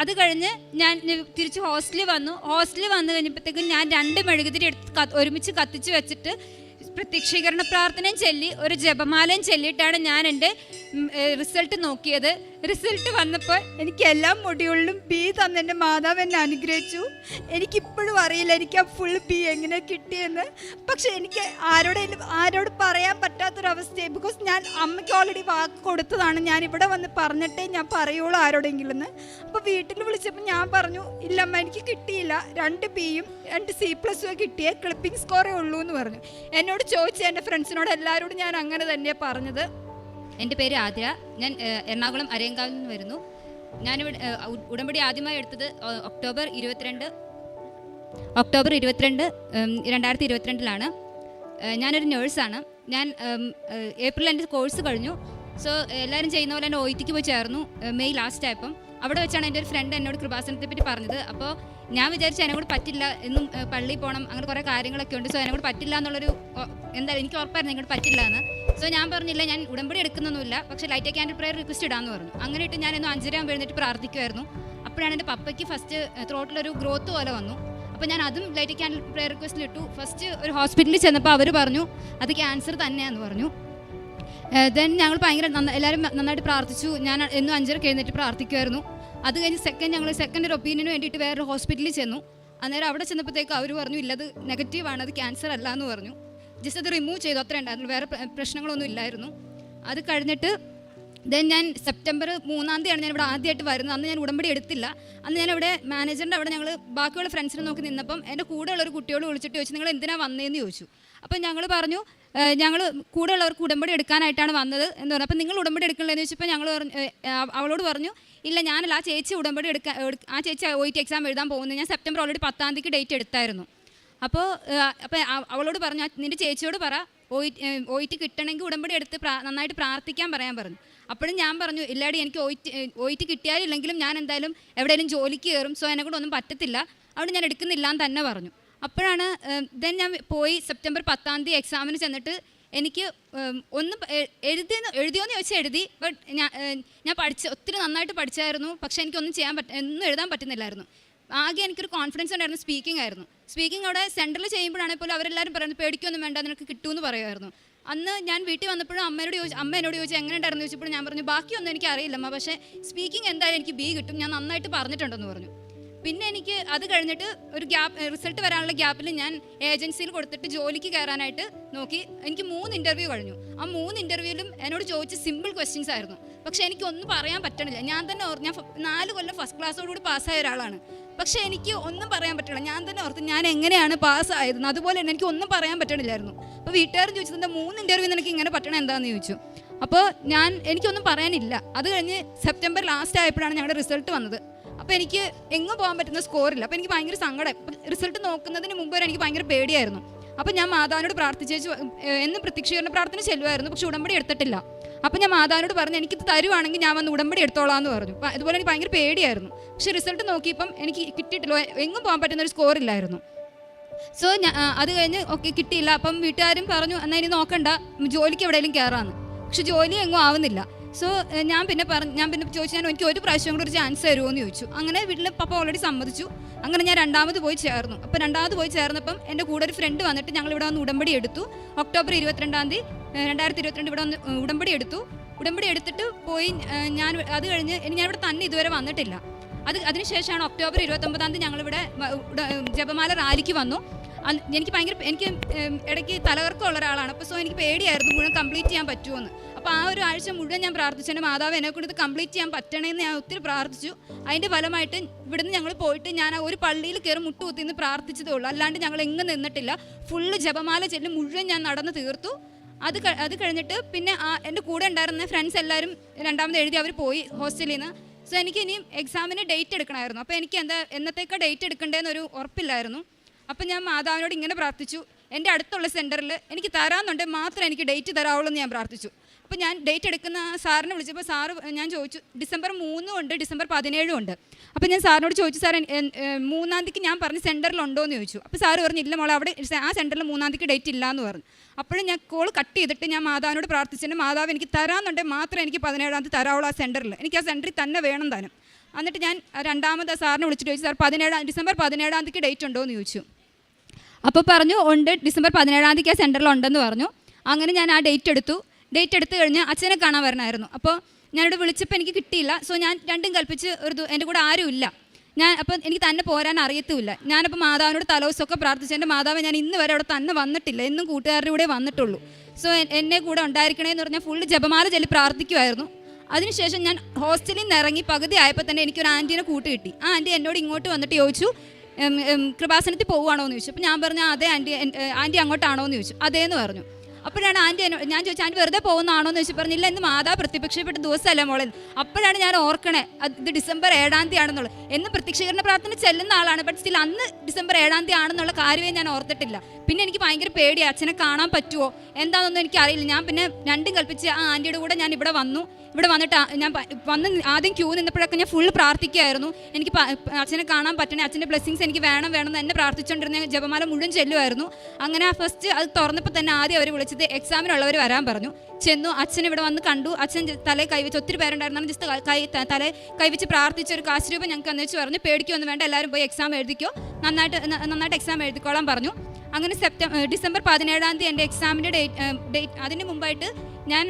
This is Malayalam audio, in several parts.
അത് കഴിഞ്ഞ് ഞാൻ തിരിച്ച് ഹോസ്റ്റലിൽ വന്നു കഴിഞ്ഞപ്പോഴത്തേക്കും ഞാൻ 2 മെഴുകുതിരി ഒരുമിച്ച് കത്തിച്ച് വെച്ചിട്ട് പ്രത്യക്ഷീകരണ പ്രാർത്ഥനയും ചൊല്ലി ഒരു ജപമാലയും ചൊല്ലിയിട്ടാണ് ഞാൻ എൻ്റെ റിസൾട്ട് നോക്കിയത്. റിസൾട്ട് വന്നപ്പോൾ എനിക്ക് എല്ലാ മൊഡ്യൂളിലും ബി തന്ന് എൻ്റെ മാതാവ് എന്നെ അനുഗ്രഹിച്ചു. എനിക്കിപ്പോഴും അറിയില്ല എനിക്ക് ആ ഫുൾ ബി എങ്ങനെ കിട്ടിയെന്ന്. പക്ഷെ എനിക്ക് ആരോട് പറയാൻ പറ്റാത്തൊരവസ്ഥയായി. ബിക്കോസ് ഞാൻ അമ്മയ്ക്ക് ഓൾറെഡി വാക്ക് കൊടുത്തതാണ്, ഞാൻ ഇവിടെ വന്ന് പറഞ്ഞിട്ടേ ഞാൻ പറയുള്ളൂ ആരോടെങ്കിലും എന്ന്. അപ്പോൾ വീട്ടിൽ വിളിച്ചപ്പോൾ ഞാൻ പറഞ്ഞു, ഇല്ലമ്മ എനിക്ക് കിട്ടിയില്ല, 2 ബിയും 2 C+ഉം കിട്ടിയേ, ക്ലിപ്പിംഗ് സ്കോറേ ഉള്ളൂ എന്ന് പറഞ്ഞു. എന്നോട് ചോദിച്ച എൻ്റെ ഫ്രണ്ട്സിനോട് എല്ലാവരോടും ഞാൻ അങ്ങനെ തന്നെയാണ് പറഞ്ഞത്. എൻ്റെ പേര് ആതിര, ഞാൻ എറണാകുളം അരയങ്കാവിൽ നിന്ന് വരുന്നു. ഞാനിവിടെ ഉടമ്പടി ആദ്യമായി എടുത്തത് ഒക്ടോബർ 22, 2022 ഞാനൊരു നേഴ്സാണ്. ഞാൻ ഏപ്രിൽ എൻ്റെ കോഴ്സ് കഴിഞ്ഞു. സോ എല്ലാവരും ചെയ്യുന്ന പോലെ തന്നെ OIT പോയി ചേർന്നു. മെയ് ലാസ്റ്റ് ആയപ്പം അവിടെ വെച്ചാണ് എൻ്റെ ഒരു ഫ്രണ്ട് എന്നോട് കൃപാസനത്തെ പറ്റി പറഞ്ഞത്. അപ്പോൾ ഞാൻ വിചാരിച്ചു എന്നെ കൂടെ പറ്റില്ല, എന്നും പള്ളിയിൽ പോകണം, അങ്ങനെ കുറേ കാര്യങ്ങളൊക്കെ ഉണ്ട്. സോ എന്നെ കൂടെ പറ്റില്ല എന്നുള്ളൊരു എന്തായാലും എനിക്ക് ഉറപ്പായിരുന്നു എന്നെ പറ്റില്ല എന്ന്. സോ ഞാൻ പറഞ്ഞില്ല, ഞാൻ ഉടമ്പടി എടുക്കുന്നൊന്നുമില്ല, പക്ഷേ ലൈറ്റ് ക്യാൻഡിൽ പ്രയർ റിക്വസ്റ്റ് ഇടാമെന്ന് പറഞ്ഞു. അങ്ങനെ ഇട്ട് ഞാൻ ഇന്ന് 5:30 ആകുമ്പോൾ എഴുന്നേറ്റ് പ്രാർത്ഥിക്കുമായിരുന്നു. അപ്പോഴാണ് എൻ്റെ പപ്പയ്ക്ക് ഫസ്റ്റ് ത്രോട്ടിലൊരു ഗ്രോത്ത് പോലെ വന്നു. അപ്പോൾ ഞാൻ അതും ലൈറ്റ് ക്യാൻഡിൽ പ്രയർ റിക്വസ്റ്റിൽ ഇട്ടു. ഫസ്റ്റ് ഒരു ഹോസ്പിറ്റലിൽ ചെന്നപ്പോൾ അവർ പറഞ്ഞു അത് ക്യാൻസർ തന്നെയാണെന്ന് പറഞ്ഞു. ദെൻ ഞങ്ങൾ ഭയങ്കര എല്ലാവരും നന്നായിട്ട് പ്രാർത്ഥിച്ചു. ഞാൻ എന്നും 5:30 എഴുന്നേറ്റ് പ്രാർത്ഥിക്കുമായിരുന്നു. അത് കഴിഞ്ഞ് ഞങ്ങൾ സെക്കൻഡ് ഒരു ഒപ്പീനിയന് വേണ്ടിയിട്ട് വേറൊരു ഹോസ്പിറ്റലിൽ ചെന്നു. അന്നേരം അവിടെ ചെന്നപ്പോഴത്തേക്ക് അവർ പറഞ്ഞു ഇല്ലത് നെഗറ്റീവാണ്, അത് ക്യാൻസർ അല്ല എന്ന് പറഞ്ഞു. ജസ്റ്റ് അത് റിമൂവ് ചെയ്തു, അത്ര ഉണ്ടായിരുന്നു, വേറെ പ്രശ്നങ്ങളൊന്നും ഇല്ലായിരുന്നു. അത് കഴിഞ്ഞിട്ട് ദെൻ ഞാൻ സെപ്റ്റംബർ 3-ാം തീയതിയാണ് ഞാൻ ഇവിടെ ആദ്യമായിട്ട് വരുന്നത്. അന്ന് ഞാൻ ഉടമ്പടി എടുത്തില്ല. അന്ന് ഞാൻ ഇവിടെ മാനേജറിൻ്റെ അവിടെ ഞങ്ങൾ ബാക്കിയുള്ള ഫ്രണ്ട്സിനെ നോക്കി നിന്നപ്പം എൻ്റെ കൂടെയുള്ളൊരു കുട്ടിയോട് വിളിച്ചിട്ട് ചോദിച്ചു നിങ്ങൾ എന്തിനാണ് വന്നതെന്ന് ചോദിച്ചു. അപ്പം ഞങ്ങൾ പറഞ്ഞു ഞങ്ങൾ കൂടെയുള്ളവർക്ക് ഉടമ്പടി എടുക്കാനായിട്ടാണ് വന്നത് എന്ന് പറഞ്ഞു. അപ്പം നിങ്ങൾ ഉടമ്പടി എടുക്കണമെന്ന് ചോദിച്ചപ്പോൾ ഞങ്ങൾ അവളോട് പറഞ്ഞു ഇല്ല ഞാനല്ല, ആ ചേച്ചി ഉടമ്പടി ആ ചേച്ചി OIT എക്സാം എഴുതാൻ പോകുന്നത്. ഞാൻ സെപ്റ്റംബർ ഓൾറെഡി 10-ാം തീയതിക്ക് ഡേറ്റ് എടുത്തായിരുന്നു. അപ്പോൾ അവളോട് പറഞ്ഞു നിൻ്റെ ചേച്ചിയോട് പറ OIT കിട്ടണമെങ്കിൽ ഉടമ്പടി എടുത്ത് നന്നായിട്ട് പ്രാർത്ഥിക്കാൻ പറയാൻ പറഞ്ഞു. അപ്പോഴും ഞാൻ പറഞ്ഞു ഇല്ലാടി എനിക്ക് OIT കിട്ടിയാലില്ലെങ്കിലും ഞാൻ എന്തായാലും എവിടെയെങ്കിലും ജോലിക്ക് കയറും, സോ എന്നെ കൂടെ ഒന്നും പറ്റത്തില്ല, അവിടെ ഞാൻ എടുക്കുന്നില്ല എന്ന് തന്നെ പറഞ്ഞു. അപ്പോഴാണ് ദെൻ ഞാൻ പോയി സെപ്റ്റംബർ 10-ാം തീയതി എക്സാമിന് ചെന്നിട്ട് എനിക്ക് ഒന്നും എഴുതിയോന്ന് ചോദിച്ചാൽ എഴുതി. ബട്ട് ഞാൻ ഒത്തിരി നന്നായിട്ട് പഠിച്ചായിരുന്നു, പക്ഷേ എനിക്കൊന്നും ഒന്നും എഴുതാൻ പറ്റുന്നില്ലായിരുന്നു. ആകെ എനിക്കൊരു കോൺഫിഡൻസ് ഉണ്ടായിരുന്നു സ്പീക്കിംഗ് ആയിരുന്നു. സ്പീക്കിംഗ് അവിടെ സെൻറ്ററിൽ ചെയ്യുമ്പോഴാണെങ്കിൽ പോലും അവരെല്ലാവരും പറയുന്നത് പേടിക്കൊന്നും വേണ്ട, നിനക്ക് കിട്ടുമെന്ന് പറയുമായിരുന്നു. അന്ന് ഞാൻ വീട്ടിൽ വന്നപ്പോഴും അമ്മ എന്നോട് ചോദിച്ചു എങ്ങനെ ഉണ്ടായിരുന്നു ചോദിച്ചപ്പോൾ ഞാൻ പറഞ്ഞു ബാക്കിയൊന്നും എനിക്ക് അറിയില്ലമ്മ, പക്ഷേ സ്പീക്കിംഗ് എന്തായാലും എനിക്ക് B കിട്ടും, ഞാൻ നന്നായിട്ട് പറഞ്ഞിട്ടുണ്ടെന്ന് പറഞ്ഞു. പിന്നെ എനിക്ക് അത് കഴിഞ്ഞിട്ട് ഒരു റിസൾട്ട് വരാനുള്ള ഗ്യാപ്പിൽ ഞാൻ ഏജൻസിയിൽ കൊടുത്തിട്ട് ജോലിക്ക് കയറാനായിട്ട് നോക്കി. എനിക്ക് 3 ഇൻ്റർവ്യൂ കഴിഞ്ഞു. ആ 3 ഇൻ്റർവ്യൂവിലും എന്നോട് ചോദിച്ച സിമ്പിൾ ക്വസ്റ്റ്യൻസ് ആയിരുന്നു. പക്ഷേ എനിക്കൊന്നും പറയാൻ പറ്റണില്ല. ഞാൻ തന്നെ ഞാൻ 4 കൊല്ലം ഫസ്റ്റ് ക്ലാസ്സോടുകൂടി പാസ്സായ ഒരാളാണ്, പക്ഷേ എനിക്ക് ഒന്നും പറയാൻ പറ്റില്ല. ഞാൻ തന്നെ ഓർത്ത് ഞാൻ എങ്ങനെയാണ് പാസ്സായതെന്ന്. അതുപോലെ തന്നെ എനിക്ക് ഒന്നും പറയാൻ പറ്റണില്ലായിരുന്നു. അപ്പോൾ വീട്ടുകാരും ചോദിച്ചത് എന്താ 3 ഇൻ്റർവ്യൂ നിനക്ക് ഇങ്ങനെ പറ്റണം എന്താണെന്ന് ചോദിച്ചു. അപ്പോൾ എനിക്കൊന്നും പറയാനില്ല. അത് കഴിഞ്ഞ് സെപ്റ്റംബർ ലാസ്റ്റ് ആയപ്പോഴാണ് ഞങ്ങളുടെ റിസൾട്ട് വന്നത്. അപ്പോൾ എനിക്ക് എങ്ങും പോകാൻ പറ്റുന്ന സ്കോറില്ല. അപ്പോൾ എനിക്ക് ഭയങ്കര സങ്കടം. റിസൾട്ട് നോക്കുന്നതിന് മുമ്പ് വരെ എനിക്ക് ഭയങ്കര പേടിയായിരുന്നു. അപ്പോൾ ഞാൻ മാതാവിനോട് പ്രാർത്ഥിച്ചു, എന്നും പ്രത്യക്ഷീകരണ പ്രാർത്ഥന ചെല്ലുമായിരുന്നു, പക്ഷെ ഉടമ്പടി എടുത്തിട്ടില്ല. അപ്പോൾ ഞാൻ മാതാവിനോട് പറഞ്ഞു എനിക്കിത് തരുവാണെങ്കിൽ ഞാൻ വന്ന് ഉടമ്പടി എടുത്തോളാം എന്ന് പറഞ്ഞു. അതുപോലെ എനിക്ക് ഭയങ്കര പേടിയായിരുന്നു. പക്ഷേ റിസൾട്ട് നോക്കിയപ്പം എനിക്ക് കിട്ടിയിട്ടില്ല, എങ്ങും പോകാൻ പറ്റുന്നൊരു സ്കോറില്ലായിരുന്നു. സോ അത് കഴിഞ്ഞ് ഓക്കെ കിട്ടിയില്ല. അപ്പം വീട്ടുകാരും പറഞ്ഞു എന്നാൽ ഇനി നോക്കണ്ട, ജോലിക്ക് എവിടെയെങ്കിലും കയറാമെന്ന്. പക്ഷെ ജോലി എങ്ങും ആവുന്നില്ല. സോ ഞാൻ പിന്നെ ചോദിച്ചു എനിക്ക് ഒരു പ്രാവശ്യം കൂടെ ഒരു ചാൻസ് തരുമോ എന്ന് ചോദിച്ചു. അങ്ങനെ വീട്ടിൽ പപ്പ ഓൾറെഡി സമ്മതിച്ചു. അങ്ങനെ ഞാൻ 2ാമത് പോയി ചേർന്നു. അപ്പോൾ 2ാമത് പോയി ചേർന്നപ്പം എൻ്റെ കൂടെ ഒരു ഫ്രണ്ട് വന്നിട്ട് ഞങ്ങൾ ഇവിടെ വന്ന് ഉടമ്പടി എടുത്തു. ഒക്ടോബർ 22-ാം തീയതി 2022 ഇവിടെ വന്ന് ഉടമ്പടി എടുത്തു. ഉടമ്പടി എടുത്തിട്ട് പോയി. ഞാൻ അത് കഴിഞ്ഞ് ഞാനിവിടെ തന്നെ ഇതുവരെ വന്നിട്ടില്ല. അതിനുശേഷമാണ് ഒക്ടോബർ 29-ാം തീയതി ഞങ്ങളിവിടെ ജപമാല റാലിക്ക് വന്നു. എനിക്ക് ഇടയ്ക്ക് തലകർക്കമുള്ള ഒരാളാണ്. അപ്പോൾ സോ എനിക്ക് പേടിയായിരുന്നു മുഴുവൻ കംപ്ലീറ്റ് ചെയ്യാൻ പറ്റുമോയെന്ന്. അപ്പോൾ ആ ഒരു ആഴ്ച മുഴുവൻ ഞാൻ പ്രാർത്ഥിച്ചു എൻ്റെ മാതാവ് എന്നെക്കൊണ്ട് ഇത് കംപ്ലീറ്റ് ചെയ്യാൻ പറ്റണമെന്ന് ഞാൻ ഒത്തിരി പ്രാർത്ഥിച്ചു. അതിൻ്റെ ഫലമായിട്ട് ഇവിടുന്ന് ഞങ്ങൾ പോയിട്ട് ഞാൻ ഒരു പള്ളിയിൽ കയറി മുട്ടുകുത്തിന്ന് പ്രാർത്ഥിച്ചതേ ഉള്ളൂ, അല്ലാണ്ട് ഞങ്ങൾ എങ്ങും നിന്നിട്ടില്ല. ഫുള്ള് ജപമാല ചെല്ലും മുഴുവൻ ഞാൻ നടന്ന് തീർത്തു. അത് കഴിഞ്ഞിട്ട് പിന്നെ എൻ്റെ കൂടെ ഉണ്ടായിരുന്ന ഫ്രണ്ട്സ് എല്ലാവരും 2ാമത് എഴുതി അവർ പോയി ഹോസ്റ്റലിൽ നിന്ന്. സോ എനിക്ക് ഇനിയും എക്സാമിന് ഡേറ്റ് എടുക്കണമായിരുന്നു. അപ്പോൾ എനിക്ക് എന്നത്തേക്കാണ് ഡേറ്റ് എടുക്കേണ്ടതെന്നൊരു ഉറപ്പില്ലായിരുന്നു. അപ്പം ഞാൻ മാതാവിനോട് ഇങ്ങനെ പ്രാർത്ഥിച്ചു, എൻ്റെ അടുത്തുള്ള സെൻറ്ററിൽ എനിക്ക് തരാമെന്നുണ്ടെങ്കിൽ മാത്രമേ എനിക്ക് ഡേറ്റ് തരാവുള്ളൂ എന്ന് ഞാൻ പ്രാർത്ഥിച്ചു. അപ്പോൾ ഞാൻ ഡേറ്റ് എടുക്കുന്ന സാറിനെ വിളിച്ചപ്പോൾ സാറ് ഞാൻ ചോദിച്ചു ഡിസംബർ 3 ഉണ്ട്, ഡിസംബർ 17 ഉണ്ട്. അപ്പോൾ ഞാൻ സാറിനോട് ചോദിച്ചു സാർ 3-ാം തീയതിക്ക് ഞാൻ പറഞ്ഞ സെൻറ്ററിലുണ്ടോ എന്ന് ചോദിച്ചു. അപ്പോൾ സാറ് പറഞ്ഞു ഇല്ല മോളെ അവിടെ ആ സെൻറ്ററിൽ 3-ാം തീയതിക്ക് ഡേറ്റ് ഇല്ല എന്ന് പറഞ്ഞു. അപ്പോഴും ഞാൻ കോൾ കട്ട് ചെയ്തിട്ട് ഞാൻ മാതാവിനോട് പ്രാർത്ഥിച്ചിട്ട് മാതാവ് എനിക്ക് തരാമെന്നുണ്ടെങ്കിൽ മാത്രമേ എനിക്ക് 17-ാം തീയതി തരാവുള്ളൂ ആ സെൻറ്ററിൽ, എനിക്ക് ആ സെൻറ്ററിൽ തന്നെ വേണം താനും. എന്നിട്ട് ഞാൻ രണ്ടാമത് സാറിനെ വിളിച്ചിട്ട് ചോദിച്ചു, സാർ ഡിസംബർ 17-ാം തീയതിക്ക് ഡേറ്റ് ഉണ്ടോ എന്ന് ചോദിച്ചു. അപ്പോൾ പറഞ്ഞു ഉണ്ട്, ഡിസംബർ 17-ാം തീയതിക്ക് ആ സെൻറ്ററിൽ ഉണ്ടെന്ന് പറഞ്ഞു. അങ്ങനെ ഞാൻ ആ ഡേറ്റ് എടുത്തു കഴിഞ്ഞ് അച്ഛനെ കാണാൻ വരണമായിരുന്നു. അപ്പോൾ ഞാനിവിടെ വിളിച്ചപ്പോൾ എനിക്ക് കിട്ടിയില്ല. സോ ഞാൻ രണ്ടും കൽപ്പിച്ച് എൻ്റെ കൂടെ ആരുമില്ല. അപ്പോൾ എനിക്ക് തന്നെ പോരാൻ അറിയത്തുമില്ല. ഞാനപ്പോൾ മാതാവിനോട് തലേദിവസമൊക്കെ പ്രാർത്ഥിച്ചു, എൻ്റെ മാതാവ് ഞാൻ ഇന്ന് വരെ അവിടെ തന്നെ വന്നിട്ടില്ല, എന്നും കൂട്ടുകാരുടെ കൂടെ വന്നിട്ടുള്ളൂ. സോ എന്നെ കൂടെ ഉണ്ടായിരിക്കണേന്ന് പറഞ്ഞാൽ ഫുള്ള് ജപമാല ചൊല്ലി പ്രാർത്ഥിക്കുമായിരുന്നു. അതിനുശേഷം ഞാൻ ഹോസ്റ്റലിൽ നിന്ന് ഇറങ്ങി പകുതി ആയപ്പോൾ തന്നെ എനിക്കൊരു ആൻറ്റീനെ കൂട്ട് കിട്ടി. ആ ആൻറ്റി എന്നോട് ഇങ്ങോട്ട് വന്നിട്ട് ചോദിച്ചു, കൃപാസനത്തിൽ പോവുകയാണോ എന്ന് ചോദിച്ചു. അപ്പോൾ ഞാൻ പറഞ്ഞു അതെ ആൻറ്റി അങ്ങോട്ടാണോ എന്ന് ചോദിച്ചു. അതേന്ന് പറഞ്ഞു. അപ്പോഴാണ് ആൻറ്റി ഞാൻ ചോദിച്ചു, ആൻറ്റി വെറുതെ പോകുന്നതാണോ എന്ന് ചോദിച്ചു. പറഞ്ഞില്ല, ഇന്ന് മാതാവ് പ്രത്യക്ഷപ്പെട്ട ദിവസമല്ല മോളെ. അപ്പോഴാണ് ഞാൻ ഓർക്കണേ ഇത് ഡിസംബർ 7-ാം തീയതി ആണെന്നുള്ളത്. എന്ന് പ്രത്യക്ഷീകരണ പ്രാർത്ഥന ചെല്ലുന്ന ആളാണ്, ബട്ട് സ്റ്റിൽ അന്ന് ഡിസംബർ 7-ാം തീയതി ആണെന്നുള്ള കാര്യമേ ഞാൻ ഓർത്തിട്ടില്ല. പിന്നെ എനിക്ക് ഭയങ്കര പേടിയാണ്, അച്ഛനെ കാണാൻ പറ്റുമോ എന്താണെന്നൊന്നും എനിക്കറിയില്ല. ഞാൻ പിന്നെ രണ്ടും കൽപ്പിച്ച് ആ ആൻറ്റിയുടെ കൂടെ ഞാൻ ഇവിടെ വന്നിട്ട് ഞാൻ ആദ്യം ക്യൂ നിന്നപ്പോഴൊക്കെ ഞാൻ ഫുൾ പ്രാർത്ഥിക്കുമായിരുന്നു. എനിക്ക് അച്ഛനെ കാണാൻ പറ്റണേ, അച്ഛൻ്റെ ബ്ലെസ്സിങ്സ് എനിക്ക് വേണം എന്ന് തന്നെ പ്രാർത്ഥിച്ചുകൊണ്ടിരുന്ന ജപമാല മുഴുവൻ ചെല്ലുമായിരുന്നു. അങ്ങനെ ഫസ്റ്റ് അത് തുറന്നപ്പോൾ തന്നെ ആദ്യം അവർ വിളിച്ചത് എക്സാമിനുള്ളവർ വരാൻ പറഞ്ഞു. ചെന്നു, അച്ഛൻ ഇവിടെ വന്ന് കണ്ടു. അച്ഛൻ തലയിൽ കൈവച്ച്, ഒത്തിരി പേരുണ്ടായിരുന്നു, ജസ്റ്റ് തലയിൽ കൈവച്ച് പ്രാർത്ഥിച്ച ഒരു കാശ് രൂപ ഞങ്ങൾക്ക് അന്വേഷിച്ച് പറഞ്ഞു, പേടിക്കൊന്നും വേണ്ട, എല്ലാവരും പോയി എക്സാം എഴുതിക്കോ, നന്നായിട്ട് എക്സാം എഴുതിക്കോളാൻ പറഞ്ഞു. അങ്ങനെ ഡിസംബർ 17-ാം തീയതി എൻ്റെ എക്സാമിൻ്റെ ഡേറ്റ് അതിന് മുമ്പായിട്ട് ഞാൻ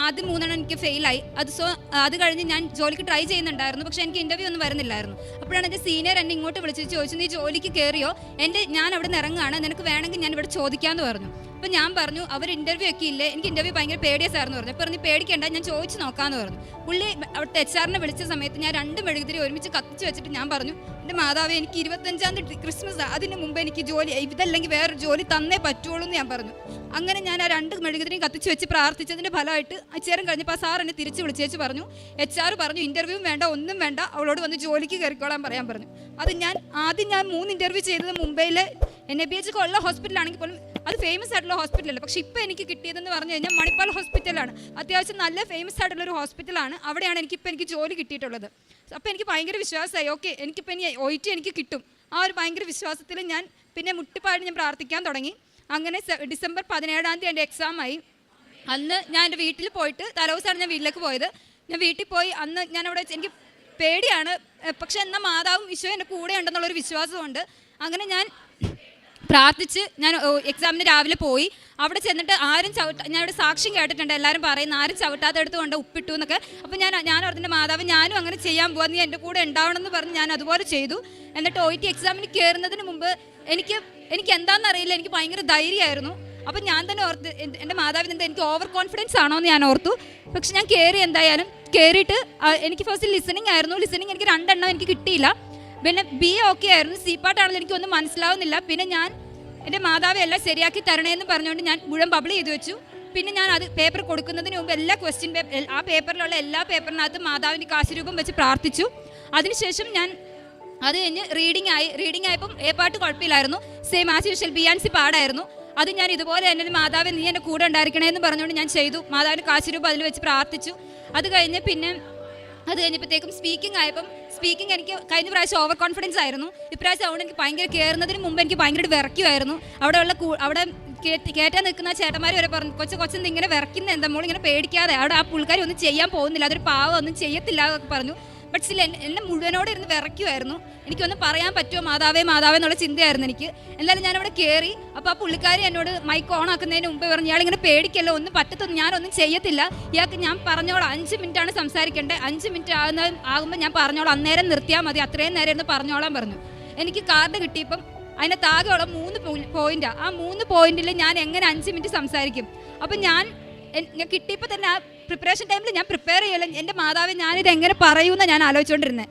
ആദ്യം 3 എനിക്ക് ഫെയിലായി. അത് കഴിഞ്ഞ് ഞാൻ ജോലിക്ക് ട്രൈ ചെയ്യുന്നുണ്ടായിരുന്നു. പക്ഷേ എനിക്ക് ഇൻ്റർവ്യൂ ഒന്നും വരുന്നില്ലായിരുന്നു. അപ്പോഴാണ് എൻ്റെ സീനിയർ എന്നെ ഇങ്ങോട്ട് വിളിച്ചിട്ട് ചോദിച്ചു, നീ ജോലിക്ക് കയറിയോ, ഞാൻ അവിടെ നിന്ന് ഇറങ്ങുകയാണ്, നിനക്ക് വേണമെങ്കിൽ ഞാൻ ഇവിടെ ചോദിക്കാമെന്ന് പറഞ്ഞു. അപ്പോൾ ഞാൻ പറഞ്ഞു, അവർ ഇൻ്റർവ്യൂ ഒക്കെ ഇല്ലേ, എനിക്ക് ഇൻ്റർവ്യൂ ഭയങ്കര പേടിയായിരുന്നു പറഞ്ഞു. അപ്പോൾ പറഞ്ഞു പേടിക്കേണ്ട, ഞാൻ ചോദിച്ചു നോക്കാമെന്ന് പറഞ്ഞു. പുള്ളി അവിടുത്തെ HR-നെ വിളിച്ച സമയത്ത് ഞാൻ 2 മെഴുകുതിരി ഒരുമിച്ച് കത്തിച്ച് വെച്ചിട്ട് ഞാൻ പറഞ്ഞു, എൻ്റെ മാതാവേ എനിക്ക് 25-ാം തീയതി ക്രിസ്മസ്, അതിന് മുമ്പ് എനിക്ക് ജോലി, ഇതല്ലെങ്കിൽ വേറൊരു ജോലി തന്നേ പറ്റുള്ളൂ എന്ന് ഞാൻ പറഞ്ഞു. അങ്ങനെ ഞാൻ ആ 2 മെഴുകുതിരിയും കത്തിച്ച് വെച്ച് പ്രാർത്ഥിച്ചതിൻ്റെ ഫലമായിട്ട് അച്ചേരം കഴിഞ്ഞപ്പോൾ ആ സാർ എന്നെ തിരിച്ച് വിളിച്ചേച്ച് പറഞ്ഞു, HR പറഞ്ഞു ഇൻ്റർവ്യൂവും വേണ്ട, ഒന്നും വേണ്ട, അവളോട് വന്ന് ജോലിക്ക് കയറിക്കോളാൻ പറയാൻ പറഞ്ഞു. അത് ആദ്യം ഞാൻ 3 ഇൻ്റർവ്യൂ ചെയ്തത് മുംബൈയിലെ NABH ഉള്ള ഹോസ്പിറ്റലാണെങ്കിൽ പോലും അത് ഫേമസ് ആയിട്ടുള്ള ഹോസ്പിറ്റലല്ല. പക്ഷേ ഇപ്പോൾ എനിക്ക് കിട്ടിയതെന്ന് പറഞ്ഞു കഴിഞ്ഞാൽ മണിപ്പാൽ ഹോസ്പിറ്റലാണ്. അത്യാവശ്യം നല്ല ഫേമസ് ആയിട്ടുള്ളൊരു ഹോസ്പിറ്റലാണ്. അവിടെയാണ് എനിക്ക് ജോലി കിട്ടിയിട്ടുള്ളത്. അപ്പോൾ എനിക്ക് ഭയങ്കര വിശ്വാസമായി, ഓക്കെ എനിക്കിപ്പോൾ ഇനി OIT എനിക്ക് കിട്ടും. ആ ഒരു ഭയങ്കര വിശ്വാസത്തിൽ ഞാൻ പിന്നെ മുട്ടിപ്പാടി ഞാൻ പ്രാർത്ഥിക്കാൻ തുടങ്ങി. അങ്ങനെ ഡിസംബർ 17-ാം തീയതി എൻ്റെ എക്സാമായി. അന്ന് ഞാൻ എൻ്റെ വീട്ടിൽ പോയിട്ട്, തലേദിവസമാണ് ഞാൻ വീട്ടിലേക്ക് പോയത്. ഞാൻ വീട്ടിൽ പോയി, അന്ന് ഞാനവിടെ എനിക്ക് പേടിയാണ്, പക്ഷേ എന്നാൽ മാതാവും ഈശോ എൻ്റെ കൂടെ ഉണ്ടെന്നുള്ളൊരു വിശ്വാസമുണ്ട്. അങ്ങനെ ഞാൻ പ്രാർത്ഥിച്ച് ഞാൻ എക്സാമിന് രാവിലെ പോയി. അവിടെ ചെന്നിട്ട് ഞാൻ ഇവിടെ സാക്ഷ്യം കേട്ടിട്ടുണ്ട്, എല്ലാവരും പറയുന്ന ആരും ചവിട്ടാത്തെടുത്ത് കൊണ്ട് ഉപ്പിട്ടു എന്നൊക്കെ. അപ്പോൾ ഞാൻ ഓർത്തിൻ്റെ മാതാവ് ഞാനും അങ്ങനെ ചെയ്യാൻ പോകാൻ, നീ എൻ്റെ കൂടെ ഉണ്ടാവണമെന്ന് പറഞ്ഞ് ഞാൻ അതുപോലെ ചെയ്തു. എന്നിട്ട് OIT എക്സാമിന് കയറുന്നതിന് മുമ്പ് എനിക്ക് എന്താണെന്നറിയില്ല, എനിക്ക് ഭയങ്കര ധൈര്യമായിരുന്നു. അപ്പം ഞാൻ തന്നെ ഓർത്ത് എൻ്റെ മാതാവിനെന്താ എനിക്ക് ഓവർ കോൺഫിഡൻസ് ആണോ എന്ന് ഞാൻ ഓർത്തു. പക്ഷെ ഞാൻ എന്തായാലും കയറിയിട്ട് എനിക്ക് ഫസ്റ്റ് ലിസണിങ് ആയിരുന്നു. ലിസണിങ് എനിക്ക് 2 എണ്ണം എനിക്ക് കിട്ടിയില്ല. പിന്നെ BA ഓക്കെ ആയിരുന്നു. C-പാട്ടാണെന്ന് എനിക്കൊന്നും മനസ്സിലാവുന്നില്ല. പിന്നെ ഞാൻ എൻ്റെ മാതാവ് എല്ലാം ശരിയാക്കി തരണേന്ന് പറഞ്ഞുകൊണ്ട് ഞാൻ മുഴുവൻ ബബിൾ ചെയ്ത് വെച്ചു. പിന്നെ ഞാൻ അത് പേപ്പർ കൊടുക്കുന്നതിന് മുമ്പ് എല്ലാ ക്വസ്റ്റ്യൻ ആ പേപ്പറിലുള്ള എല്ലാ പേപ്പറിനകത്ത് മാതാവിൻ്റെ കാശുരൂപം വെച്ച് പ്രാർത്ഥിച്ചു. അതിനുശേഷം ഞാൻ അത് കഴിഞ്ഞ് റീഡിംഗ് ആയപ്പം A പാട്ട് കുഴപ്പമില്ലായിരുന്നു. സെയിം ആസ് യൂഷ്വൽ B&C പാടായിരുന്നു. അത് ഞാൻ ഇതുപോലെ തന്നെ മാതാവ് നീ എൻ്റെ കൂടെ ഉണ്ടായിരിക്കണേന്ന് പറഞ്ഞുകൊണ്ട് ഞാൻ ചെയ്തു. മാതാവിൻ്റെ കാശുരൂപം അതിൽ വെച്ച് പ്രാർത്ഥിച്ചു. അത് കഴിഞ്ഞപ്പോഴത്തേക്കും സ്പീക്കിംഗ് എനിക്ക് കഴിഞ്ഞ പ്രാവശ്യം ഓവർ കോൺഫിഡൻസ് ആയിരുന്നു. ഇപ്രാവശ്യം അതുകൊണ്ട് എനിക്ക് ഭയങ്കര കയറുന്നതിന് മുമ്പ് എനിക്ക് ഭയങ്കര വിറയ്ക്കുമായിരുന്നു. അവിടെ കയറ്റാൻ നിൽക്കുന്ന ചേട്ടന്മാർ വരെ പറഞ്ഞു, കൊച്ചെന്ത് ഇങ്ങനെ വിറയ്ക്കുന്ന, എന്താ മോൾ ഇങ്ങനെ പേടിക്കാതെ, അവിടെ ആ പുള്ളിക്കാരി ഒന്നും ചെയ്യാൻ പോകുന്നില്ല, അതൊരു പാവം ഒന്നും ചെയ്യത്തില്ല എന്നൊക്കെ പറഞ്ഞു. ബട്ട് സ്റ്റിൽ എന്നെ മുഴുവനോടെ ഇരുന്ന് വിറയ്ക്കുമായിരുന്നു. എനിക്കൊന്ന് പറയാൻ പറ്റുമോ മാതാവേ എന്നുള്ള ചിന്തയായിരുന്നു എനിക്ക്. എന്തായാലും ഞാനവിടെ കയറി. അപ്പോൾ ആ പുള്ളിക്കാരി എന്നോട് മൈക്ക് ഓൺ ആക്കുന്നതിന് മുമ്പ് പറഞ്ഞു, ഇയാളിങ്ങനെ പേടിക്കല്ലോ, ഒന്നും പറ്റത്തൊന്നും, ഞാനൊന്നും ചെയ്യത്തില്ല, ഇയാൾക്ക് ഞാൻ പറഞ്ഞോളാം, 5 മിനിറ്റാണ് സംസാരിക്കേണ്ടത്, 5 മിനിറ്റ് ആകുമ്പോൾ ഞാൻ പറഞ്ഞോളാം, അന്നേരം നിർത്തിയാൽ മതി, അത്രയും നേരം ഇരുന്ന് പറഞ്ഞോളാൻ പറഞ്ഞു. എനിക്ക് കാർഡ് കിട്ടിയപ്പം അതിൻ്റെ താകെയുള്ള 3 പോയിൻ്റാണ്. ആ 3 പോയിന്റിൽ ഞാൻ എങ്ങനെ 5 മിനിറ്റ് സംസാരിക്കും? അപ്പം ഞാൻ കിട്ടിയപ്പോൾ തന്നെ ആ പ്രിപ്പറേഷൻ ടൈമിൽ ഞാൻ പ്രിപ്പയർ ചെയ്യല, എൻ്റെ മാതാവ് ഞാനിത് എങ്ങനെ പറയുമെന്ന് ഞാൻ ആലോചിച്ചുകൊണ്ടിരുന്നത്.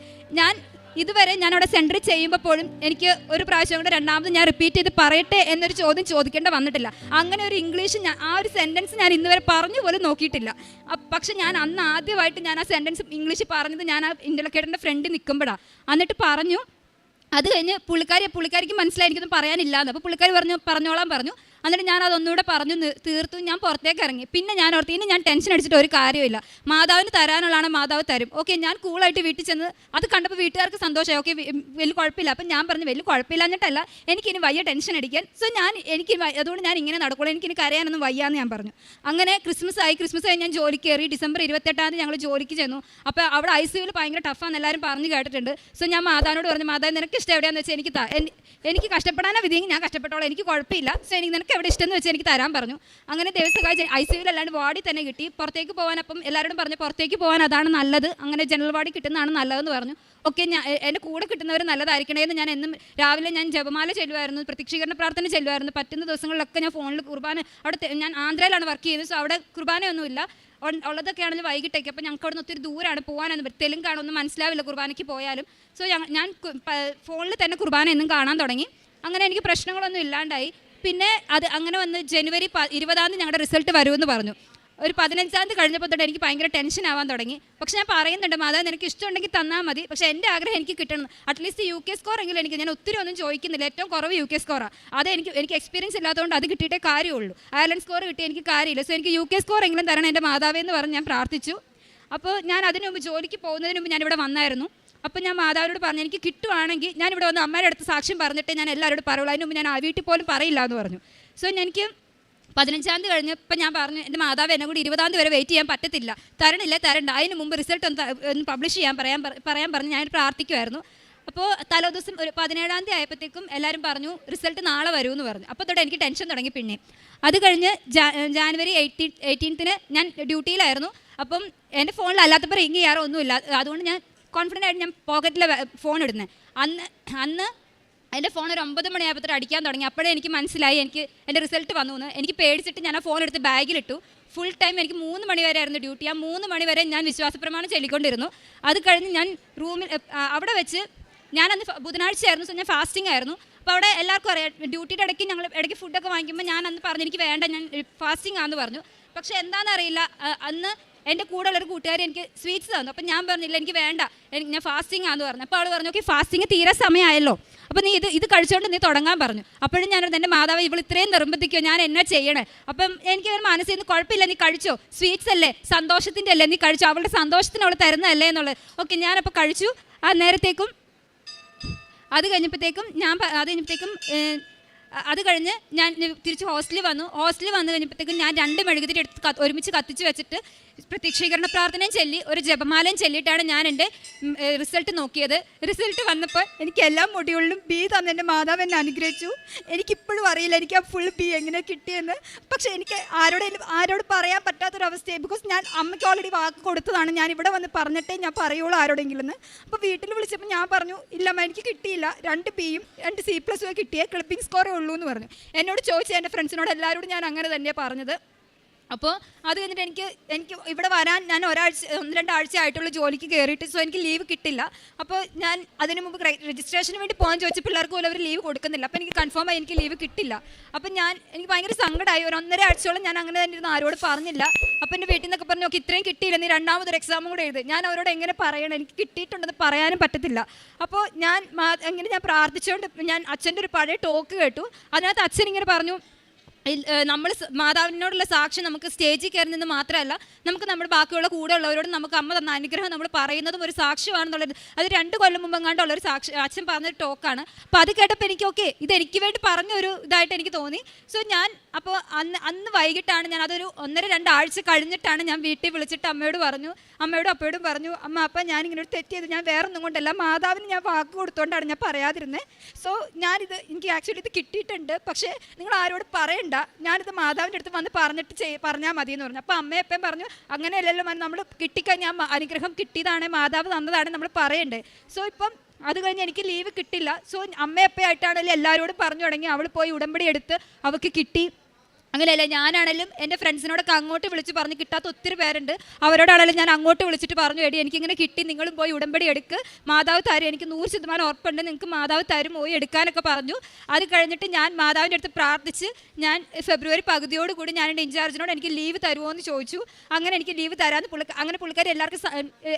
ഇതുവരെ ഞാൻ അവിടെ സെൻറ്ററിൽ ചെയ്യുമ്പോൾ പോലും എനിക്ക് ഒരു പ്രാവശ്യം കൂടെ രണ്ടാമത് ഞാൻ റിപ്പീറ്റ് ചെയ്ത് പറയട്ടെ എന്നൊരു ചോദ്യം ചോദിക്കേണ്ട വന്നിട്ടില്ല. അങ്ങനെ ഒരു ഇംഗ്ലീഷ് ആ ഒരു സെൻറ്റൻസ് ഞാൻ ഇന്നുവരെ പറഞ്ഞു പോലും നോക്കിയിട്ടില്ല. പക്ഷെ ഞാൻ അന്ന് ആദ്യമായിട്ട് ഞാൻ ആ സെൻറ്റൻസ് ഇംഗ്ലീഷ് പറഞ്ഞത് ഞാൻ ആ ഇൻ്റർലോക്കേറ്ററിൻ്റെ ഫ്രണ്ട് നിൽക്കുമ്പോഴാണ്. എന്നിട്ട് പറഞ്ഞു. അത് കഴിഞ്ഞ് പുള്ളിക്കാരിക്ക് മനസ്സിലായിരിക്കുന്നു പറയാനില്ലാന്ന്. അപ്പോൾ പുള്ളിക്കാരി പറഞ്ഞോളാൻ പറഞ്ഞു. എന്നിട്ട് ഞാൻ അതൊന്നുകൂടെ പറഞ്ഞു തീർത്തു. ഞാൻ പുറത്തേക്ക് ഇറങ്ങി. പിന്നെ ഞാൻ ഓർത്തി ഇനി ഞാൻ ടെൻഷൻ അടിച്ചിട്ട് ഒരു കാര്യമില്ല, മാതാവിന് തരാനുള്ളതാണ് മാതാവ് തരും. ഓക്കെ, ഞാൻ കൂളായിട്ട് വീട്ടിൽ ചെന്ന് അത് കണ്ടപ്പോൾ വീട്ടുകാർക്ക് സന്തോഷമായി. ഓക്കെ, വലിയ കുഴപ്പമില്ല. അപ്പം ഞാൻ പറഞ്ഞു വലിയ കുഴപ്പമില്ലാഞ്ഞിട്ടല്ല, എനിക്കിനി വയ്യ ടെൻഷൻ അടിക്കാൻ. സോ അതുകൊണ്ട് ഞാൻ ഇങ്ങനെ നടക്കുള്ളൂ, എനിക്കിനി കരയാനൊന്നും വയ്യാന്ന് ഞാൻ പറഞ്ഞു. അങ്ങനെ ക്രിസ്മസ് ആയി ഞാൻ ജോലിക്ക് കയറി. ഡിസംബർ 28 ഞങ്ങൾ ജോലിക്ക് ചെന്നു. അപ്പോൾ അവിടെ ICUവിൽ ഭയങ്കര ടഫാന്ന് എല്ലാവരും പറഞ്ഞു കേട്ടിട്ടുണ്ട്. സോ ഞാൻ മാതാവിനോട് പറഞ്ഞു, മാതാവ് നിനക്ക് ഇഷ്ടം എവിടെയാണെന്ന് വെച്ചാൽ എനിക്ക് കഷ്ടപ്പെടാനാണ് വിധിയെങ്കിൽ ഞാൻ കഷ്ടപ്പെട്ടോളാം, എനിക്ക് കുഴപ്പമില്ല. സോ നിനക്ക് എവിടെ ഇഷ്ടം എന്ന് വെച്ചാൽ എനിക്ക് തരാൻ പറഞ്ഞു. അങ്ങനെ ദിവസം കഴിച്ച് ICUവിൽ അല്ലാണ്ട് വാർഡിൽ തന്നെ കിട്ടി. പുറത്തേക്ക് പോകാൻ അപ്പം എല്ലാവരോടും പറഞ്ഞു പുറത്തേക്ക് പോകാൻ അതാണ് നല്ലത്, അങ്ങനെ ജനറൽ വാർഡിൽ കിട്ടുന്നതാണ് നല്ലതെന്ന് പറഞ്ഞു. ഓക്കെ, എൻ്റെ കൂടെ കിട്ടുന്നവർ നല്ലതായിരിക്കണേന്ന് ഞാൻ എന്നും രാവിലെ ഞാൻ ജപമാല ചെല്ലുമായിരുന്നു, പ്രത്യക്ഷീകരണ പ്രാർത്ഥന ചെല്ലുമായിരുന്നു. പറ്റുന്ന ദിവസങ്ങളിലൊക്കെ ഞാൻ ഫോണിൽ കുർബാന, അവിടെ ഞാൻ ആന്ധ്രയിലാണ് വർക്ക് ചെയ്യുന്നത്. സോ അവിടെ കുർബാനയൊന്നുമില്ല, ഉള്ളതൊക്കെയാണെങ്കിൽ വൈകിട്ടേക്ക്. അപ്പോൾ ഞങ്ങൾക്ക് അവിടെ നിന്ന് ഒത്തിരി ദൂരമാണ്, പോകാനൊന്നും തെലുങ്കാണൊന്നും മനസ്സിലാവില്ല കുർബാനയ്ക്ക് പോയാലും. സോ ഞാൻ ഫോണിൽ തന്നെ കുർബാന എന്നും കാണാൻ തുടങ്ങി. അങ്ങനെ എനിക്ക് പ്രശ്നങ്ങളൊന്നും ഇല്ലാണ്ടായി. പിന്നെ അത് അങ്ങനെ വന്ന് ജനുവരി 20 ഞങ്ങളുടെ റിസൾട്ട് വരുമെന്ന് പറഞ്ഞു. ഒരു 15 കഴിഞ്ഞപ്പോൾ തൊട്ട് എനിക്ക് ഭയങ്കര ടെൻഷൻ ആവാൻ തുടങ്ങി. പക്ഷെ ഞാൻ പറയുന്നുണ്ട്, മാതാവ് നിനക്ക് ഇഷ്ടമുണ്ടെങ്കിൽ തന്നാൽ മതി, പക്ഷേ എൻ്റെ ആഗ്രഹം എനിക്ക് കിട്ടണം, അറ്റ്ലീസ്റ്റ് UK സ്കോർ എങ്കിലും എനിക്ക്. ഞാൻ ഒത്തിരി ഒന്നും ചോദിക്കുന്നില്ല, ഏറ്റവും കുറവ് UK സ്കോറാണ്. അത് എനിക്ക് എക്സ്പീരിയൻസ് ഇല്ലാത്തതുകൊണ്ട് അത് കിട്ടിയിട്ടേ കാര്യമുള്ളൂ. അയർലൻഡ് സ്കോർ കിട്ടി എനിക്ക് കാര്യമില്ല. സോ എനിക്ക് UK സ്കോർ എങ്കിലും തരണം എൻ്റെ മാതാവെന്ന് പറഞ്ഞ് ഞാൻ പ്രാർത്ഥിച്ചു. അപ്പോൾ ഞാൻ അതിന് മുമ്പ് ജോലിക്ക് പോകുന്നതിന് മുമ്പ് ഞാനിവിടെ വന്നായിരുന്നു. അപ്പോൾ ഞാൻ മാതാവിനോട് പറഞ്ഞു, എനിക്ക് കിട്ടുവാണെങ്കിൽ ഞാനിവിടെ വന്ന് അമ്മയുടെ അടുത്ത് സാക്ഷ്യം പറഞ്ഞിട്ട് ഞാൻ എല്ലാവരോടും പറയുള്ളൂ, അതിന് മുമ്പ് ഞാൻ ആ വീട്ടിൽ പോലും പറയില്ല എന്ന് പറഞ്ഞു. സോ എനിക്ക് 15 കഴിഞ്ഞപ്പോൾ ഞാൻ പറഞ്ഞു, എൻ്റെ മാതാവ് എന്നെ കൂടി 20 വരെ വെയിറ്റ് ചെയ്യാൻ പറ്റത്തില്ല, തരണ്ട, അതിന് മുമ്പ് റിസൾട്ട് ഒന്ന് പബ്ലിഷ് ചെയ്യാൻ പറയാൻ പറഞ്ഞ് ഞാൻ പ്രാർത്ഥിക്കുമായിരുന്നു. അപ്പോൾ തലേദിവസം ഒരു 17 ആയപ്പോഴത്തേക്കും എല്ലാവരും പറഞ്ഞു റിസൾട്ട് നാളെ വരുമെന്ന് പറഞ്ഞു. അപ്പോൾ തൊട്ട് എനിക്ക് ടെൻഷൻ തുടങ്ങി. പിന്നെ അത് കഴിഞ്ഞ് ജാനുവരി 18 ഞാൻ ഡ്യൂട്ടിയിലായിരുന്നു. അപ്പം എൻ്റെ ഫോണിൽ അല്ലാത്തപ്പോൾ റിങ് ചെയ്യാറോ ഒന്നുമില്ല. അതുകൊണ്ട് ഞാൻ കോൺഫിഡൻ്റ് ആയിട്ട് ഞാൻ പോക്കറ്റിലെ ഫോൺ ഇടുന്നത്. അന്ന് എൻ്റെ ഫോൺ ഒരു 9 മണിയായപ്പോൾ അടിക്കാൻ തുടങ്ങി. അപ്പോഴേ എനിക്ക് മനസ്സിലായി എനിക്ക് എൻ്റെ റിസൾട്ട് വന്നു എന്ന്. എനിക്ക് പേടിച്ചിട്ട് ഞാൻ ആ ഫോൺ എടുത്ത് ബാഗിലിട്ടു. ഫുൾ ടൈം എനിക്ക് 3 മണി വരെ ആയിരുന്നു ഡ്യൂട്ടി. ആ 3 മണി വരെ ഞാൻ വിശ്വാസപ്രമാണം ചൊല്ലിക്കൊണ്ടിരുന്നു. അത് കഴിഞ്ഞ് ഞാൻ റൂമിൽ അവിടെ വെച്ച് ഞാനന്ന് ബുധനാഴ്ചയായിരുന്നു. സോ ഞാൻ ഫാസ്റ്റിംഗ് ആയിരുന്നു. അപ്പോൾ അവിടെ എല്ലാവർക്കും അറിയാം, ഡ്യൂട്ടിയുടെ ഇടയ്ക്ക് ഞങ്ങൾ ഇടയ്ക്ക് ഫുഡൊക്കെ വാങ്ങിക്കുമ്പോൾ ഞാൻ അന്ന് പറഞ്ഞു എനിക്ക് വേണ്ട, ഞാൻ ഫാസ്റ്റിംഗ് ആണെന്ന് പറഞ്ഞു. പക്ഷേ എന്താണെന്നറിയില്ല, അന്ന് എൻ്റെ കൂടെയുള്ളൊരു കൂട്ടുകാരി എനിക്ക് സ്വീറ്റ്സ് തന്നു. അപ്പം ഞാൻ പറഞ്ഞില്ല എനിക്ക് വേണ്ട, ഞാൻ ഫാസ്റ്റിംഗ് ആണെന്ന് പറഞ്ഞു. അപ്പോൾ അവൾ പറഞ്ഞു ഓക്കെ ഫാസ്റ്റിംഗ് തീരെ സമയമായല്ലോ, അപ്പോൾ നീ ഇത് കഴിച്ചുകൊണ്ട് നീ തുടങ്ങാൻ പറഞ്ഞു. അപ്പോഴും ഞാനത് എൻ്റെ മാതാവ് ഇവൾ ഇത്രയും നിർബന്ധിക്കുമോ, ഞാൻ എന്നാ ചെയ്യണേ? അപ്പം എനിക്ക് ഒരു മനസ്സിൽ നിന്ന് കുഴപ്പമില്ല, നീ കഴിച്ചോ, സ്വീറ്റ്സ് അല്ലേ, സന്തോഷത്തിൻ്റെ അല്ലേ, നീ കഴിച്ചോ, അവളുടെ സന്തോഷത്തിന് അവൾ തരുന്നതല്ലേ എന്നുള്ളത്. ഓക്കെ, ഞാനപ്പോൾ കഴിച്ചു. ആ നേരത്തേക്കും അത് കഴിഞ്ഞപ്പോഴത്തേക്കും അത് കഴിഞ്ഞ് ഞാൻ തിരിച്ച് ഹോസ്റ്റലിൽ വന്നു കഴിഞ്ഞപ്പോഴത്തേക്കും ഞാൻ 2 മെഴുകുതിരി എടുത്ത് ഒരുമിച്ച് കത്തിച്ച് വെച്ചിട്ട് പ്രത്യക്ഷീകരണ പ്രാർത്ഥനയും ചൊല്ലി ഒരു ജപമാലയും ചൊല്ലിയിട്ടാണ് ഞാൻ എൻ്റെ റിസൾട്ട് നോക്കിയത്. റിസൾട്ട് വന്നപ്പോൾ എനിക്ക് എല്ലാ മൊഡ്യൂളിലും B തന്ന് എൻ്റെ മാതാവ് എന്നെ അനുഗ്രഹിച്ചു. എനിക്കിപ്പോഴും അറിയില്ല എനിക്ക് ആ ഫുൾ B എങ്ങനെ കിട്ടിയെന്ന്. പക്ഷേ എനിക്ക് ആരോട് പറയാൻ പറ്റാത്തൊരവസ്ഥയായി. ബിക്കോസ് ഞാൻ അമ്മയ്ക്ക് ഓൾറെഡി വാക്ക് കൊടുത്തതാണ്, ഞാൻ ഇവിടെ വന്ന് പറഞ്ഞിട്ടേ ഞാൻ പറയുള്ളൂ ആരോടെങ്കിലും എന്ന്. അപ്പോൾ വീട്ടിൽ വിളിച്ചപ്പോൾ ഞാൻ പറഞ്ഞു ഇല്ലമ്മ എനിക്ക് കിട്ടിയില്ല, 2 Bയും 2 C+ഉം കിട്ടിയേ, ക്ലിപ്പിംഗ് സ്കോറേ ഉള്ളൂ എന്ന് പറഞ്ഞു. എന്നോട് ചോദിച്ചു എൻ്റെ ഫ്രണ്ട്സിനോട് എല്ലാവരോടും ഞാൻ അങ്ങനെ തന്നെയാണ് പറഞ്ഞത്. അപ്പോൾ അത് കഴിഞ്ഞിട്ട് എനിക്ക് ഇവിടെ വരാൻ ഞാൻ 1-2 ആഴ്ച ആയിട്ടുള്ള ജോലിക്ക് കയറിയിട്ട്. സോ എനിക്ക് ലീവ് കിട്ടില്ല. അപ്പോൾ ഞാൻ അതിന് മുമ്പ് രജിസ്ട്രേഷന് വേണ്ടി പോകാൻ ചോദിച്ച പിള്ളേർക്ക് പോലും അവർ ലീവ് കൊടുക്കുന്നില്ല. അപ്പോൾ എനിക്ക് കൺഫേം ആയി എനിക്ക് ലീവ് കിട്ടില്ല. അപ്പോൾ എനിക്ക് ഭയങ്കര സങ്കടമായി. ഒരു 1.5 ആഴ്ചയോളം ഞാൻ അങ്ങനെ തന്നെ ഇരുന്ന് ആരോട് പറഞ്ഞില്ല. അപ്പോൾ എൻ്റെ വീട്ടിൽ നിന്നൊക്കെ പറഞ്ഞു നോക്കി ഇത്രയും കിട്ടിയില്ല, നീ 2ാമതൊരു എക്സാമും കൂടെ എഴുതി. ഞാൻ അവരോട് എങ്ങനെ പറയണം, എനിക്ക് കിട്ടിയിട്ടുണ്ടെന്ന് പറയാനും പറ്റത്തില്ല. അപ്പോൾ ഞാൻ പ്രാർത്ഥിച്ചുകൊണ്ട് ഞാൻ അച്ഛൻ്റെ ഒരു പഴയ ടോക്ക് കേട്ടു. അതിനകത്ത് അച്ഛൻ ഇങ്ങനെ പറഞ്ഞു, നമ്മൾ മാതാവിനോടുള്ള സാക്ഷ്യം നമുക്ക് സ്റ്റേജിൽ കയറി നിന്ന് മാത്രമല്ല, നമുക്ക് നമ്മുടെ ബാക്കിയുള്ള കൂടെ ഉള്ളവരോട് നമുക്ക് അമ്മ തന്ന അനുഗ്രഹം നമ്മൾ പറയുന്നതും ഒരു സാക്ഷ്യമാണെന്നുള്ളത്. അത് 2 കൊല്ലം മുമ്പ് എങ്ങാണ്ടുള്ളൊരു അച്ഛൻ പറഞ്ഞൊരു ടോക്കാണ്. അപ്പോൾ അത് കേട്ടപ്പോൾ എനിക്ക് ഓക്കെ ഇത് എനിക്ക് വേണ്ടി പറഞ്ഞൊരു ഇതായിട്ട് എനിക്ക് തോന്നി. സോ ഞാൻ അപ്പോൾ അന്ന് വൈകിട്ടാണ് ഞാൻ അതൊരു 1-2 ആഴ്ച കഴിഞ്ഞിട്ടാണ് ഞാൻ വീട്ടിൽ വിളിച്ചിട്ട് അമ്മയോടും അപ്പയോടും പറഞ്ഞു അമ്മ അപ്പം ഞാനിങ്ങനെ ഒരു തെറ്റ് ചെയ്ത്, ഞാൻ വേറൊന്നും കൊണ്ടല്ല, മാതാവിന് ഞാൻ വാക്ക് കൊടുത്തോണ്ടാണ് ഞാൻ പറയാതിരുന്നത്. സോ എനിക്ക് ആക്ച്വലി ഇത് കിട്ടിയിട്ടുണ്ട്, പക്ഷേ നിങ്ങൾ ആരോട് പറയണ്ട, ഞാനിത് മാതാവിൻ്റെ അടുത്ത് വന്ന് പറഞ്ഞാൽ മതി എന്ന് പറഞ്ഞു. അപ്പോൾ അമ്മയപ്പം പറഞ്ഞു അങ്ങനെയല്ലല്ലോ, നമ്മൾ കിട്ടിക്കഴിഞ്ഞാൽ അനുഗ്രഹം കിട്ടിയതാണ്, മാതാവ് തന്നതാണ് നമ്മൾ പറയണ്ടേ. സോ ഇപ്പം അത് കഴിഞ്ഞ് എനിക്ക് ലീവ് കിട്ടില്ല. സോ അമ്മയപ്പയായിട്ടാണെങ്കിലും എല്ലാവരോടും പറഞ്ഞു തുടങ്ങി. അവൾ പോയി ഉടമ്പടി എടുത്ത് അവൾക്ക് കിട്ടി. അങ്ങനെയല്ല, ഞാനാണെങ്കിലും എൻ്റെ ഫ്രണ്ട്സിനോടൊക്കെ അങ്ങോട്ട് വിളിച്ച് പറഞ്ഞ് കിട്ടാത്ത ഒത്തിരി പേരുണ്ട്. അവരോടാണെങ്കിലും ഞാൻ അങ്ങോട്ട് വിളിച്ചിട്ട് പറഞ്ഞു, എടി എനിക്കിങ്ങനെ കിട്ടി, നിങ്ങളും പോയി ഉടമ്പടി എടുക്ക്, മാതാവ് തരും, എനിക്ക് 100% ഉറപ്പുണ്ട്, നിങ്ങൾക്ക് മാതാവ് തരും, പോയി എടുക്കാനൊക്കെ പറഞ്ഞു. അത് കഴിഞ്ഞിട്ട് ഞാൻ മാതാവിൻ്റെ അടുത്ത് പ്രാർത്ഥിച്ച് ഞാൻ ഫെബ്രുവരി പകുതിയോട് കൂടി ഞാൻ എൻ്റെ ഇൻചാർജിനോട് എനിക്ക് ലീവ് തരുമോ എന്ന് ചോദിച്ചു. അങ്ങനെ എനിക്ക് ലീവ് തരാമെന്ന് അങ്ങനെ പുള്ളിക്കാരി എല്ലാവർക്കും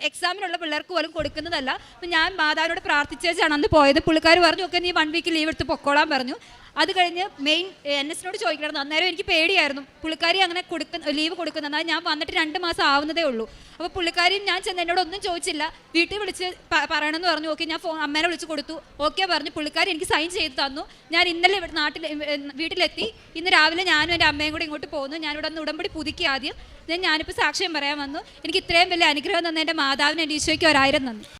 എക്സാമിനുള്ള പിള്ളേർക്ക് പോലും കൊടുക്കുന്നതല്ല. അപ്പം ഞാൻ മാതാവിനോട് പ്രാർത്ഥിച്ചാണ് അന്ന് പോയത്. പുള്ളിക്കാർ പറഞ്ഞു, ഓക്കെ നീ 1 വീക്ക് ലീവ് എടുത്ത് പൊക്കോളാൻ പറഞ്ഞു. അത് കഴിഞ്ഞ് മെയിൻ NSനോട് ചോദിക്കണമായിരുന്നു. അന്നേരം എനിക്ക് പേടിയായിരുന്നു, പുള്ളിക്കാരി അങ്ങനെ ലീവ് കൊടുക്കുന്നത്. ഞാൻ വന്നിട്ട് 2 മാസം ആവുന്നതേ ഉള്ളൂ. അപ്പോൾ പുള്ളിക്കാരി ഞാൻ ചെന്ന് എന്നോട് ഒന്നും ചോദിച്ചില്ല, വീട്ടിൽ വിളിച്ച് പറയണമെന്ന് പറഞ്ഞു. ഓക്കെ, ഞാൻ അമ്മേനെ വിളിച്ച് കൊടുത്തു, ഓക്കെ പറഞ്ഞു. പുള്ളിക്കാരി എനിക്ക് സൈൻ ചെയ്ത് തന്നു. ഞാൻ ഇന്നലെ വീട്ടിലെത്തി. ഇന്ന് രാവിലെ ഞാനും എൻ്റെ അമ്മയും കൂടി ഇങ്ങോട്ട് പോകുന്നു. ഞാനിവിടെ ഒന്ന് ഉടമ്പടി പുതുക്കി ആദ്യം. ഞാനിപ്പോൾ സാക്ഷ്യം പറയാൻ വന്നു. എനിക്ക് ഇത്രയും വലിയ അനുഗ്രഹം തന്ന എൻ്റെ മാതാവിന്, എൻ്റെ ഈശോയ്ക്ക് 1000 നന്ദി.